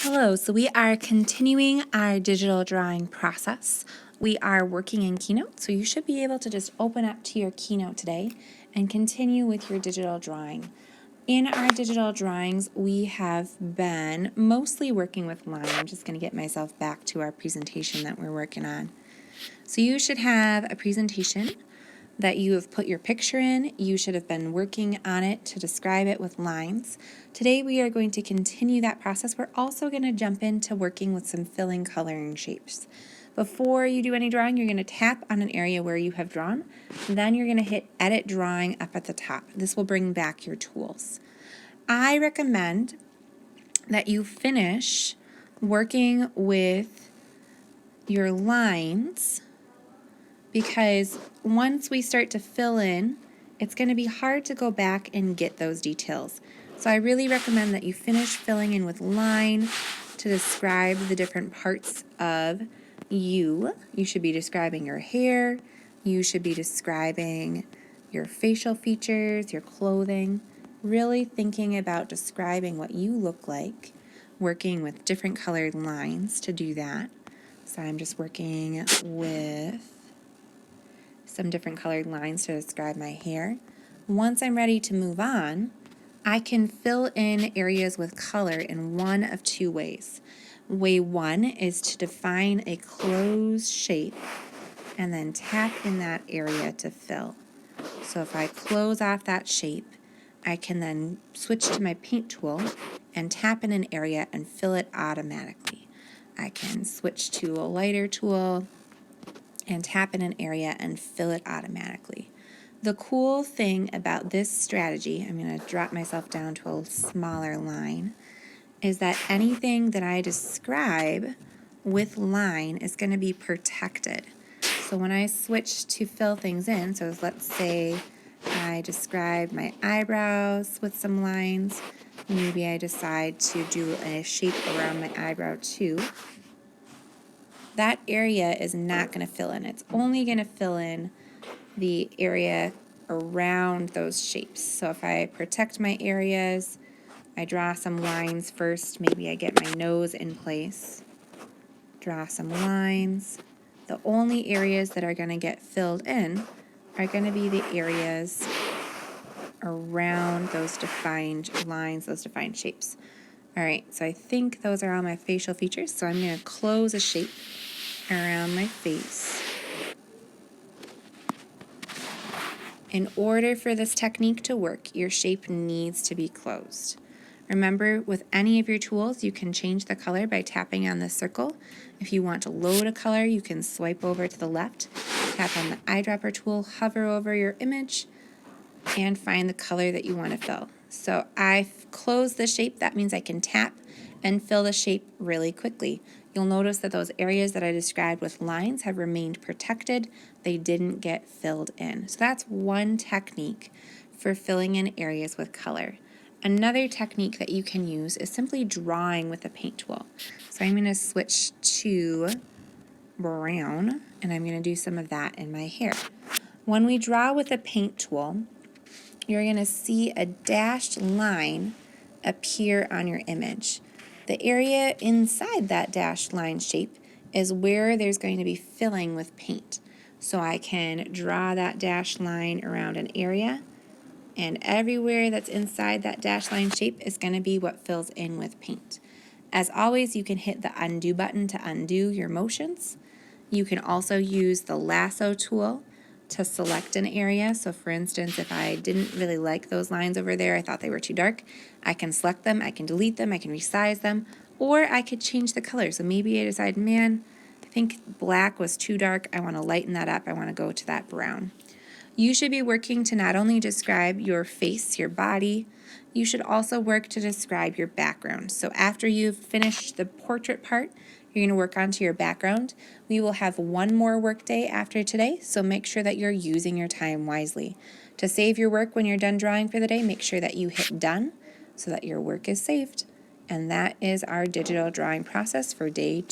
Hello, so we are continuing our digital drawing process. We are working in Keynote, so you should be able to just open up to your Keynote today and continue with your digital drawing. In our digital drawings, we have been mostly working with line. I'm just going to get myself back to our presentation that we're working on. So you should have a presentation that you have put your picture in. You should have been working on it to describe it with lines. Today we are going to continue that process. We're also going to jump into working with some filling, coloring shapes. Before you do any drawing, you're going to tap on an area where you have drawn. Then you're going to hit Edit Drawing up at the top. This will bring back your tools. I recommend that you finish working with your lines, because once we start to fill in, it's going to be hard to go back and get those details. So I really recommend that you finish filling in with line to describe the different parts of you. You should be describing your hair, you should be describing your facial features, your clothing, really thinking about describing what you look like, working with different colored lines to do that. So I'm just working with some different colored lines to describe my hair. Once I'm ready to move on, I can fill in areas with color in one of two ways. Way one is to define a closed shape and then tap in that area to fill. So if I close off that shape, I can then switch to my paint tool and tap in an area and fill it automatically. I can switch to a lighter tool and tap in an area and fill it automatically. The cool thing about this strategy, I'm going to drop myself down to a smaller line, is that anything that I describe with line is going to be protected. So when I switch to fill things in, so let's say I describe my eyebrows with some lines, maybe I decide to do a shape around my eyebrow too, that area is not going to fill in. It's only going to fill in the area around those shapes. So if I protect my areas, I draw some lines first. Maybe I get my nose in place, draw some lines. The only areas that are going to get filled in are going to be the areas around those defined lines, those defined shapes. All right, so I think those are all my facial features. So I'm going to close a shape around my face. In order for this technique to work, your shape needs to be closed. Remember, with any of your tools, you can change the color by tapping on the circle. If you want to load a color, you can swipe over to the left, tap on the eyedropper tool, hover over your image, and find the color that you want to fill. So I've closed the shape. That means I can tap and fill the shape really quickly. You'll notice that those areas that I described with lines have remained protected. They didn't get filled in. So that's one technique for filling in areas with color. Another technique that you can use is simply drawing with a paint tool. So I'm going to switch to brown, and I'm going to do some of that in my hair. When we draw with a paint tool, you're going to see a dashed line appear on your image. The area inside that dashed line shape is where there's going to be filling with paint. So I can draw that dashed line around an area, and everywhere that's inside that dashed line shape is going to be what fills in with paint. As always, you can hit the undo button to undo your motions. You can also use the lasso tool to select an area. So for instance, if I didn't really like those lines over there, I thought they were too dark, I can select them, I can delete them, I can resize them, or I could change the color. So maybe I decide, man, I think black was too dark, I want to lighten that up, I want to go to that brown. You should be working to not only describe your face, your body, you should also work to describe your background. So after you've finished the portrait part, you're going to work onto your background. We will have one more work day after today, so make sure that you're using your time wisely. To save your work when you're done drawing for the day, make sure that you hit done so that your work is saved. And that is our digital drawing process for day 2.